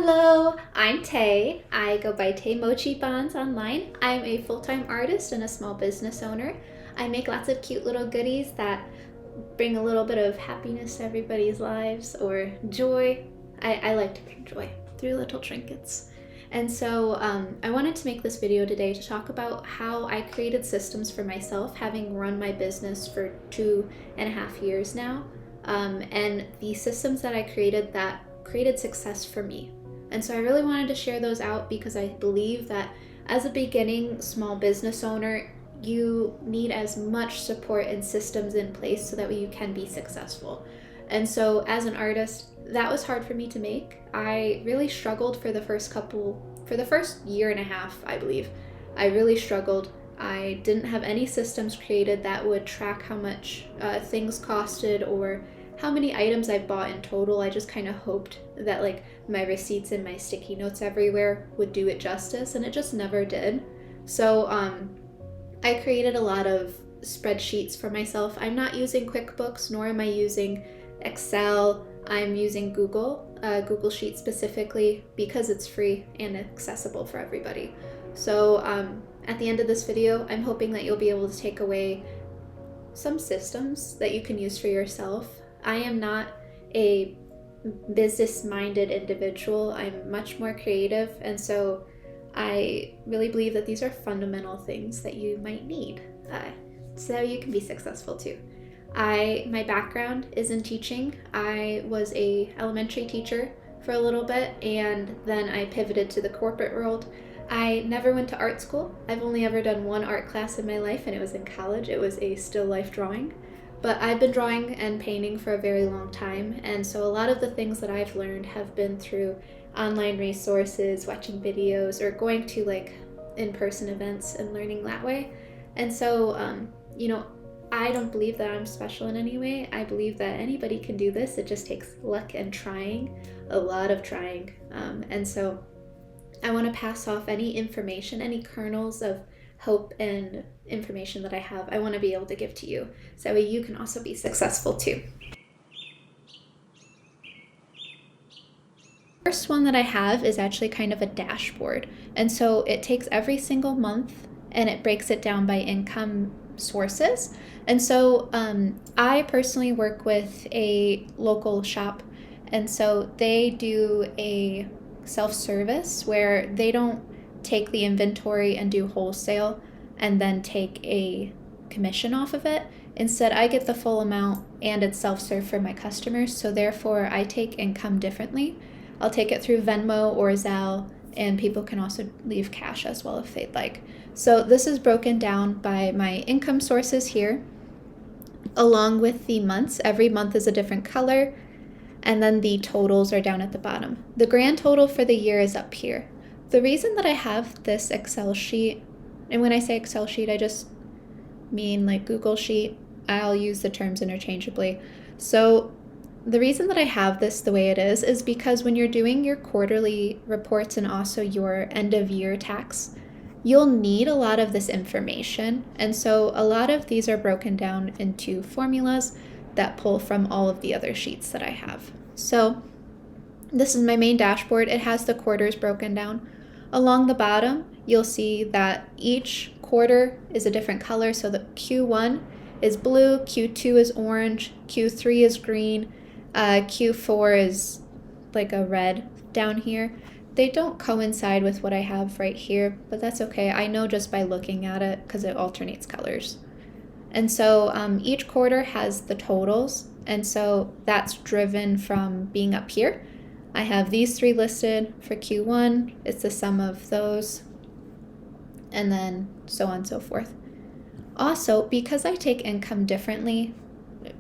Hello, I'm Tay. I go by Tay Mochi Bonds online. I'm a full-time artist and a small business owner. I make lots of cute little goodies that bring a little bit of happiness to everybody's lives or joy. I like to bring joy through little trinkets. And so I wanted to make this video today to talk about how I created systems for myself, having run my business for 2.5 years now, and the systems that I created that created success for me. And so I really wanted to share those out because I believe that as a beginning small business owner, you need as much support and systems in place so that way you can be successful. And so as an artist, that was hard for me to make. I really struggled for the first 1.5 years, I believe. I really struggled. I didn't have any systems created that would track how much things costed or how many items I bought in total. I just kind of hoped that like my receipts and my sticky notes everywhere would do it justice, and it just never did. So I created a lot of spreadsheets for myself. I'm not using QuickBooks, nor am I using Excel. I'm using Google Sheets specifically because it's free and accessible for everybody. So at the end of this video, I'm hoping that you'll be able to take away some systems that you can use for yourself. I am not a business-minded individual. I'm much more creative, and so I really believe that these are fundamental things that you might need so you can be successful too. My background is in teaching. I was a elementary teacher for a little bit, and then I pivoted to the corporate world. I never went to art school. I've only ever done one art class in my life, and it was in college. It was a still life drawing. But I've been drawing and painting for a very long time, and so a lot of the things that I've learned have been through online resources, watching videos, or going to like in-person events and learning that way. And so, I don't believe that I'm special in any way. I believe that anybody can do this. It just takes luck and trying, a lot of trying. And so I want to pass off any information, any kernels of hope and information that I have, I want to be able to give to you, so that way you can also be successful too. First one that I have is actually kind of a dashboard, and so it takes every single month and it breaks it down by income sources. And so I personally work with a local shop, and so they do a self-service where they don't take the inventory and do wholesale and then take a commission off of it. Instead, I get the full amount and it's self-serve for my customers, so therefore I take income differently. I'll take it through Venmo or Zelle, and people can also leave cash as well if they'd like. So this is broken down by my income sources here, along with the months. Every month is a different color, and then the totals are down at the bottom. The grand total for the year is up here. The reason that I have this Excel sheet, and when I say Excel sheet, I just mean like Google Sheet. I'll use the terms interchangeably. So the reason that I have this the way it is because when you're doing your quarterly reports and also your end of year tax, you'll need a lot of this information. And so a lot of these are broken down into formulas that pull from all of the other sheets that I have. So this is my main dashboard. It has the quarters broken down. Along the bottom, you'll see that each quarter is a different color. So the Q1 is blue, Q2 is orange, Q3 is green, Q4 is like a red down here. They don't coincide with what I have right here, but that's okay. I know just by looking at it because it alternates colors. And so each quarter has the totals, and so that's driven from being up here. I have these three listed for Q1. It's the sum of those, and then so on and so forth. Also, because I take income differently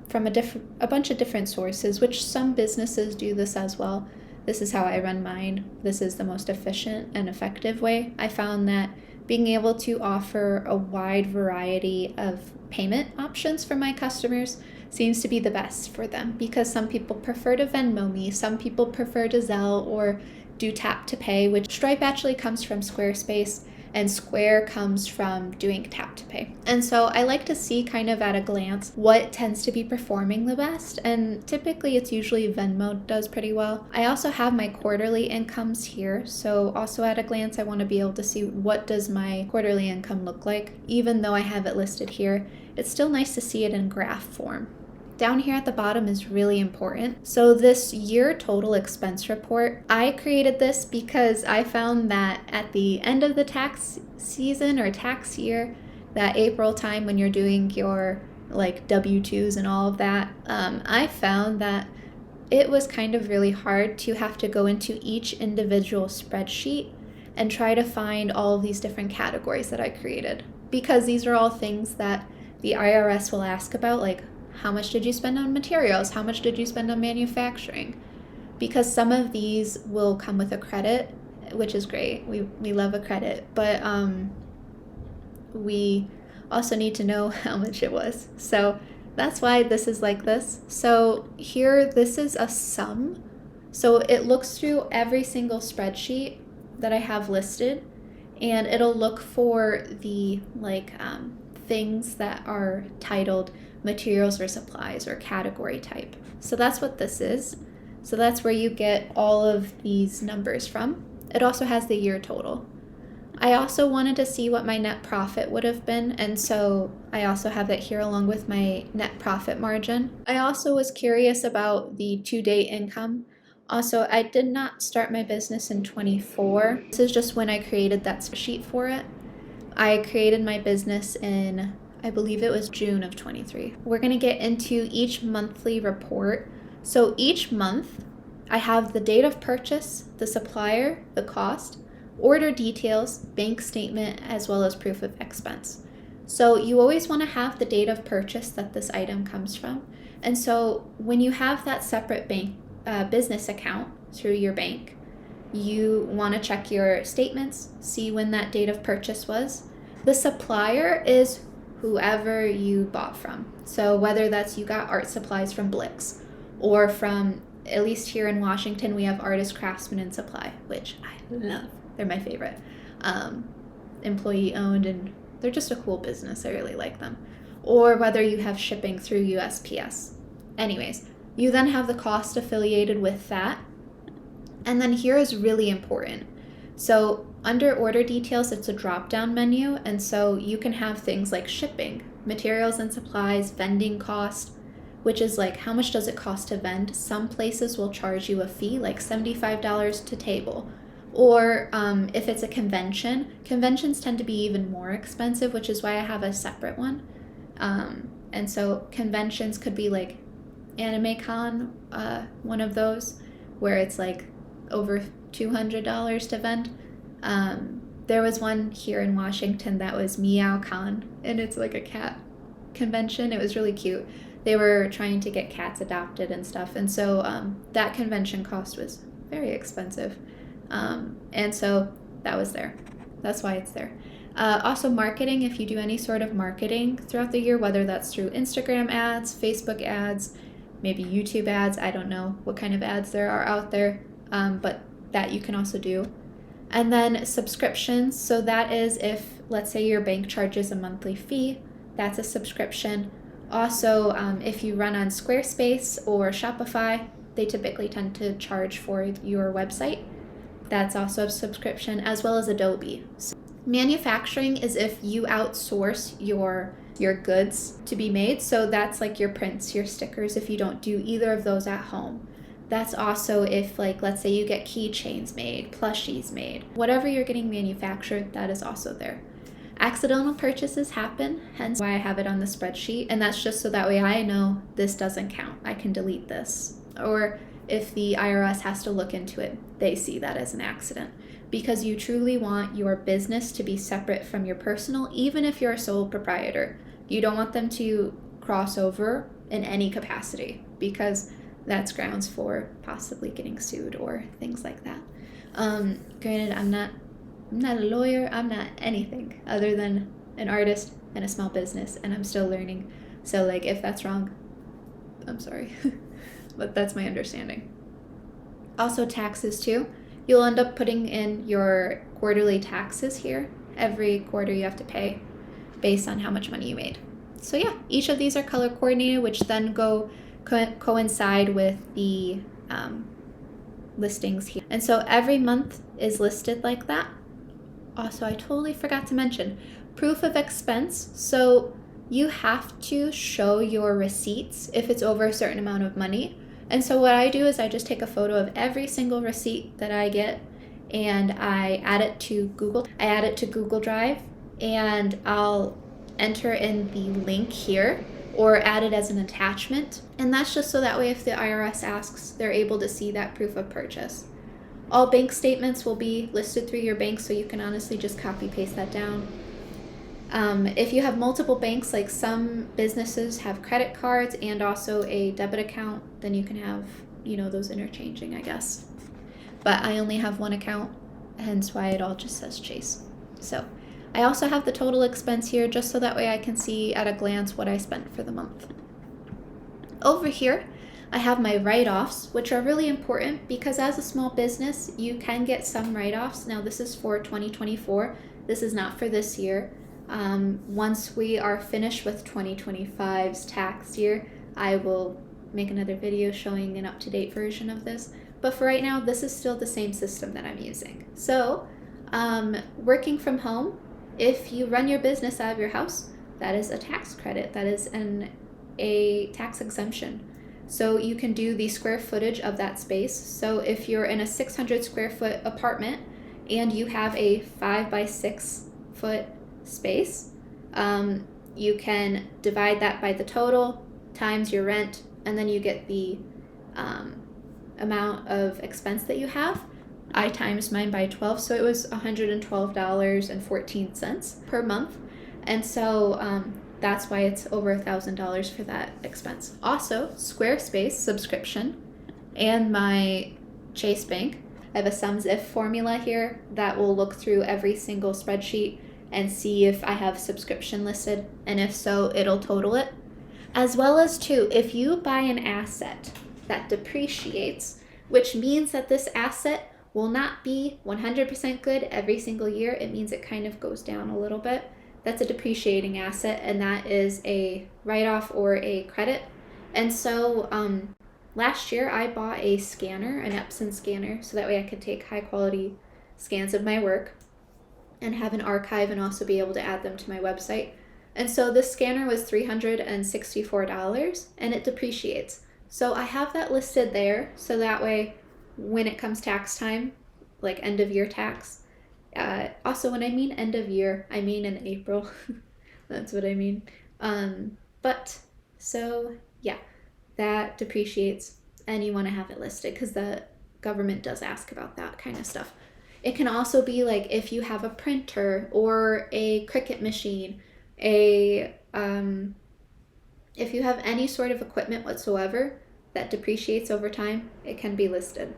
from a bunch of different sources, which some businesses do this as well. This is how I run mine. This is the most efficient and effective way. I found that being able to offer a wide variety of payment options for my customers seems to be the best for them, because some people prefer to Venmo me, some people prefer to Zelle or do tap to pay, which Stripe actually comes from Squarespace, and square comes from doing tap to pay. And so I like to see kind of at a glance what tends to be performing the best, and typically it's usually Venmo does pretty well. I also have my quarterly incomes here, so also at a glance I want to be able to see what does my quarterly income look like. Even though I have it listed here, it's still nice to see it in graph form. Down here at the bottom is really important. So this year total expense report, I created this because I found that at the end of the tax season or tax year, that April time when you're doing your like W-2s and all of that, I found that it was kind of really hard to have to go into each individual spreadsheet and try to find all of these different categories that I created, because these are all things that the IRS will ask about, like how much did you spend on materials? How much did you spend on manufacturing? Because some of these will come with a credit, which is great. We love a credit, but we also need to know how much it was. So that's why this is like this. So here, this is a sum. So it looks through every single spreadsheet that I have listed, and it'll look for the things that are titled materials or supplies or category type. So that's what this is. So that's where you get all of these numbers from. It also has the year total. I also wanted to see what my net profit would have been, and so I also have that here along with my net profit margin. I also was curious about the to-date income. Also, I did not start my business in 24. This is just when I created that spreadsheet for it. I created my business in, I believe it was June of 23. We're going to get into each monthly report. So each month, I have the date of purchase, the supplier, the cost, order details, bank statement, as well as proof of expense. So you always want to have the date of purchase that this item comes from. And so when you have that separate bank business account through your bank, you want to check your statements, see when that date of purchase was. The supplier is whoever you bought from. So whether that's you got art supplies from Blix, or from, at least here in Washington, we have Artist, Craftsman, and Supply, which I love. They're my favorite. Employee owned, and they're just a cool business. I really like them. Or whether you have shipping through USPS. Anyways, you then have the cost affiliated with that. And then here is really important. So under order details, it's a drop-down menu. And so you can have things like shipping, materials and supplies, vending cost, which is like how much does it cost to vend? Some places will charge you a fee, like $75 to table. Or if it's a convention, conventions tend to be even more expensive, which is why I have a separate one. And so conventions could be like Anime Con, one of those, where it's like over $200 to vend. There was one here in Washington that was Meow Con, and it's like a cat convention. It was really cute. They were trying to get cats adopted and stuff, and so that convention cost was very expensive. And so that was there. That's why it's there. Also marketing, if you do any sort of marketing throughout the year, whether that's through Instagram ads, Facebook ads, maybe YouTube ads, I don't know what kind of ads there are out there, but that you can also do. And then subscriptions, so that is if, let's say your bank charges a monthly fee, that's a subscription. Also, if you run on Squarespace or Shopify, they typically tend to charge for your website. That's also a subscription, as well as Adobe. So manufacturing is if you outsource your goods to be made. So that's like your prints, your stickers, if you don't do either of those at home. That's also if, like, let's say you get keychains made, plushies made, whatever you're getting manufactured, that is also there. Accidental purchases happen, hence why I have it on the spreadsheet. And that's just so that way I know this doesn't count. I can delete this. Or if the IRS has to look into it, they see that as an accident. Because you truly want your business to be separate from your personal, even if you're a sole proprietor. You don't want them to cross over in any capacity, because that's grounds for possibly getting sued or things like that. Granted, I'm not a lawyer, I'm not anything other than an artist and a small business, and I'm still learning. So like, if that's wrong, I'm sorry. But that's my understanding. Also taxes too. You'll end up putting in your quarterly taxes here, every quarter you have to pay based on how much money you made. So yeah, each of these are color coordinated, which then coincide with the listings here. And so every month is listed like that. Also, I totally forgot to mention proof of expense. So you have to show your receipts if it's over a certain amount of money. And so what I do is I just take a photo of every single receipt that I get and I add it to Google. I add it to Google Drive and I'll enter in the link here or add it as an attachment. And that's just so that way if the IRS asks, they're able to see that proof of purchase. All bank statements will be listed through your bank, so you can honestly just copy paste that down. If you have multiple banks, like some businesses have credit cards and also a debit account, then you can have, those interchanging, I guess. But I only have one account, hence why it all just says Chase. So I also have the total expense here just so that way I can see at a glance what I spent for the month. Over here, I have my write-offs, which are really important because as a small business, you can get some write-offs. Now this is for 2024. This is not for this year. Once we are finished with 2025's tax year, I will make another video showing an up-to-date version of this. But for right now, this is still the same system that I'm using. So, working from home, if you run your business out of your house, that is a tax credit. That is a tax exemption. So you can do the square footage of that space. So if you're in a 600 square foot apartment and you have a 5 by 6 foot space, you can divide that by the total times your rent, and then you get the amount of expense that you have. I times mine by 12, so it was $112.14 per month. And so that's why it's over $1,000 for that expense. Also, Squarespace subscription and my Chase Bank. I have a sums if formula here that will look through every single spreadsheet and see if I have subscription listed, and if so, it'll total it. As well as too, if you buy an asset that depreciates, which means that this asset will not be 100% good every single year. It means it kind of goes down a little bit. That's a depreciating asset, and that is a write-off or a credit. And so last year I bought a scanner, an Epson scanner, so that way I could take high-quality scans of my work and have an archive and also be able to add them to my website. And so this scanner was $364, and it depreciates. So I have that listed there, so that way when it comes tax time, like end of year tax, also when I mean end of year, I mean in April. That's what I mean. But so yeah, that depreciates, and you want to have it listed because the government does ask about that kind of stuff. It can also be like if you have a printer or a Cricut machine, if you have any sort of equipment whatsoever that depreciates over time, it can be listed.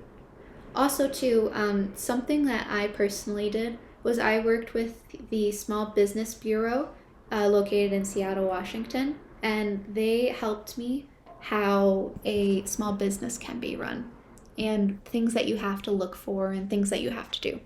Also too, something that I personally did was I worked with the Small Business Bureau located in Seattle, Washington, and they helped me how a small business can be run and things that you have to look for and things that you have to do.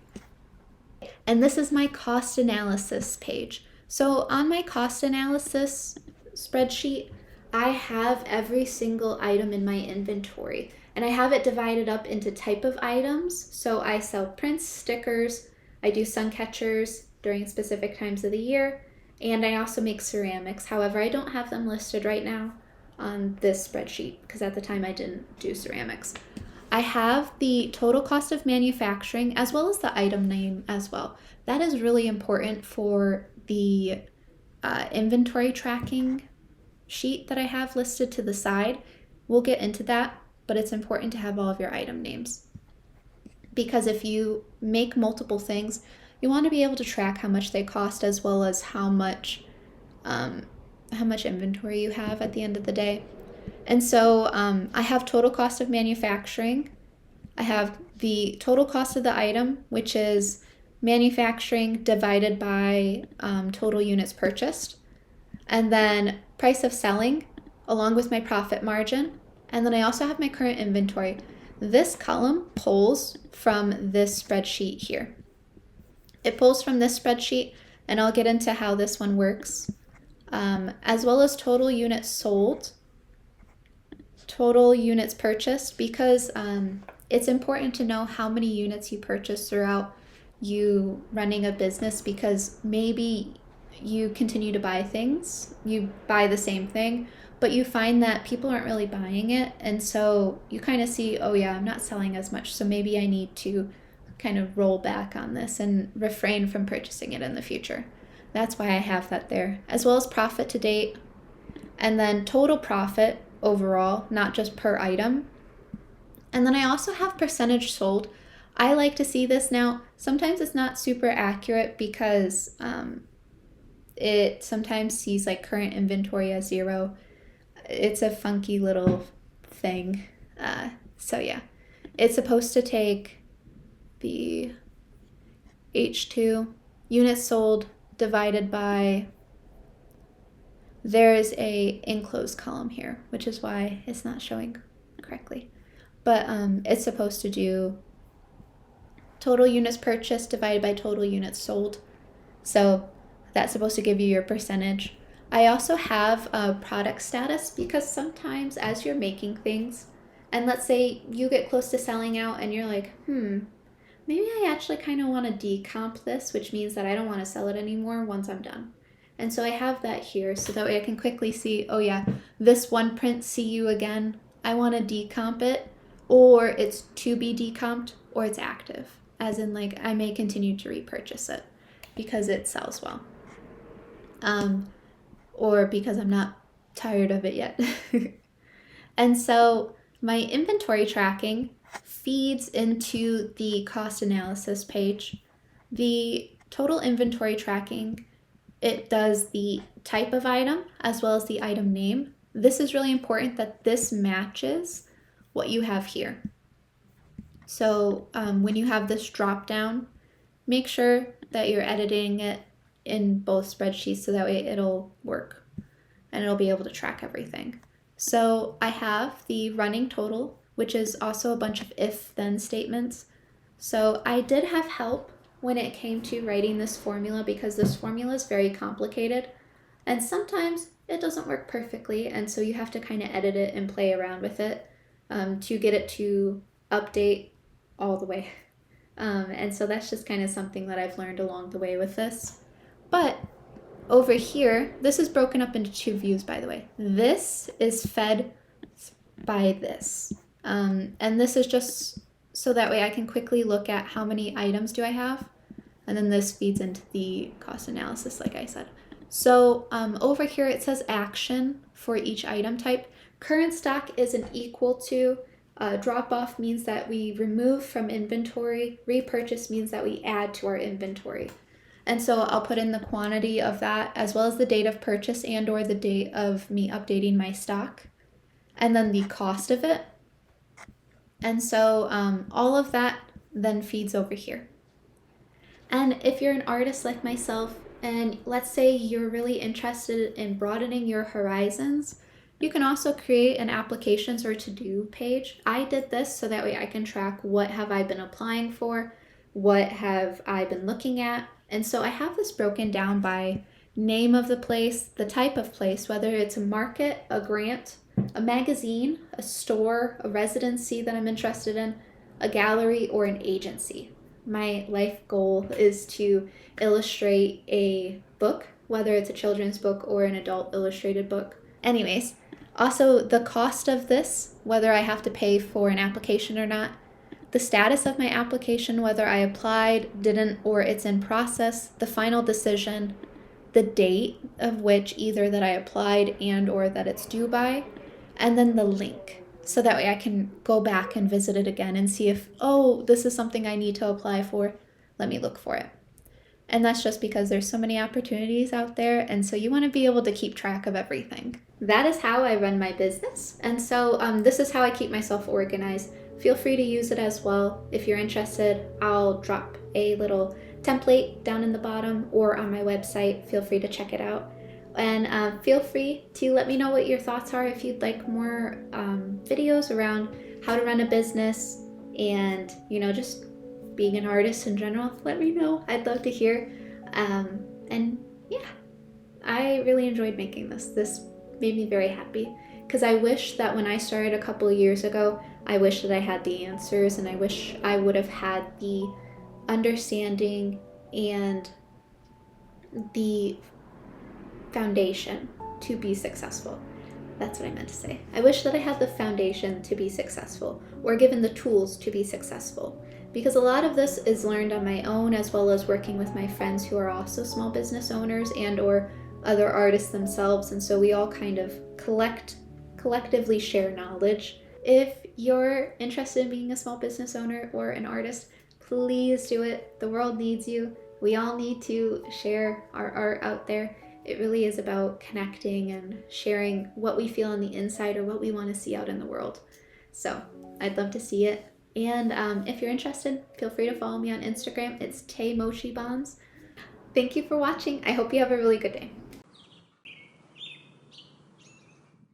And this is my cost analysis page. So on my cost analysis spreadsheet, I have every single item in my inventory, and I have it divided up into type of items. So I sell prints, stickers, I do sun catchers during specific times of the year, and I also make ceramics. However, I don't have them listed right now on this spreadsheet because at the time I didn't do ceramics. I have the total cost of manufacturing as well as the item name as well. That is really important for the inventory tracking sheet that I have listed to the side. We'll get into that, but it's important to have all of your item names because if you make multiple things, you want to be able to track how much they cost as well as how much inventory you have at the end of the day. And so I have total cost of manufacturing. I have the total cost of the item, which is manufacturing divided by total units purchased. And then price of selling along with my profit margin. And then I also have my current inventory. This column pulls from this spreadsheet here. It pulls from this spreadsheet, and I'll get into how this one works, as well as total units sold, total units purchased, because it's important to know how many units you purchase throughout you running a business, because maybe you continue to buy things, you buy the same thing, but you find that people aren't really buying it, and so you kind of see, oh yeah, I'm not selling as much, so maybe I need to kind of roll back on this and refrain from purchasing it in the future. That's why I have that there, as well as profit to date, and then total profit overall, not just per item. And then I also have percentage sold. I like to see this now. Sometimes it's not super accurate because it sometimes sees like current inventory as 0. It's a funky little thing. So yeah, it's supposed to take the H2 units sold divided by, there is a enclosed column here, which is why it's not showing correctly. But it's supposed to do total units purchased divided by total units sold. So that's supposed to give you your percentage. I also have a product status, because sometimes as you're making things, and let's say you get close to selling out and you're like, maybe I actually kind of want to decomp this, which means that I don't want to sell it anymore once I'm done. And so I have that here so that way I can quickly see, oh yeah, this one print, see you again, I want to decomp it, or it's to be decomped, or it's active, as in like I may continue to repurchase it because it sells well, or because I'm not tired of it yet. And so my inventory tracking feeds into the cost analysis page. The total inventory tracking, it does the type of item as well as the item name. This is really important that this matches what you have here. So when you have this drop down, make sure that you're editing it in both spreadsheets so that way it'll work and it'll be able to track everything. So I have the running total, which is also a bunch of if-then statements. So I did have help when it came to writing this formula, because this formula is very complicated and sometimes it doesn't work perfectly, and so you have to kind of edit it and play around with it to get it to update all the way. And so that's just kind of something that I've learned along the way with this. But over here, this is broken up into 2 views, by the way. This is fed by this. And this is just so that way I can quickly look at how many items do I have. And then this feeds into the cost analysis, like I said. So over here, it says action for each item type. Current stock is an equal to. Drop off means that we remove from inventory. Repurchase means that we add to our inventory. And so I'll put in the quantity of that as well as the date of purchase and or the date of me updating my stock. And then the cost of it. And so all of that then feeds over here. And if you're an artist like myself, and let's say you're really interested in broadening your horizons, you can also create an applications or to-do page. I did this so that way I can track what have I been applying for, what have I been looking at. And so I have this broken down by name of the place, the type of place, whether it's a market, a grant, a magazine, a store, a residency that I'm interested in, a gallery, or an agency. My life goal is to illustrate a book, whether it's a children's book or an adult illustrated book. Anyways, also the cost of this, whether I have to pay for an application or not, the status of my application, whether I applied, didn't, or it's in process, the final decision, the date of which either that I applied and or that it's due by, and then the link. So that way I can go back and visit it again and see if, oh, this is something I need to apply for. Let me look for it. And that's just because there's so many opportunities out there, and so you want to be able to keep track of everything. That is how I run my business, and so this is how I keep myself organized. Feel free to use it as well. If you're interested, I'll drop a little template down in the bottom or on my website. Feel free to check it out. And feel free to let me know what your thoughts are if you'd like more videos around how to run a business and, just being an artist in general, let me know. I'd love to hear. And yeah, I really enjoyed making this. This made me very happy because I wish that when I started a couple of years ago, I wish that I had the answers, and I wish I would have had the understanding and the foundation to be successful. That's what I meant to say. I wish that I had the foundation to be successful, or given the tools to be successful, because a lot of this is learned on my own, as well as working with my friends who are also small business owners and or other artists themselves, and so we all kind of collectively share knowledge. If you're interested in being a small business owner or an artist, please do it. The world needs you. We all need to share our art out there. It really is about connecting and sharing what we feel on the inside or what we want to see out in the world. So I'd love to see it. And if you're interested, feel free to follow me on Instagram. It's Tay Mochi Bonds. Thank you for watching. I hope you have a really good day.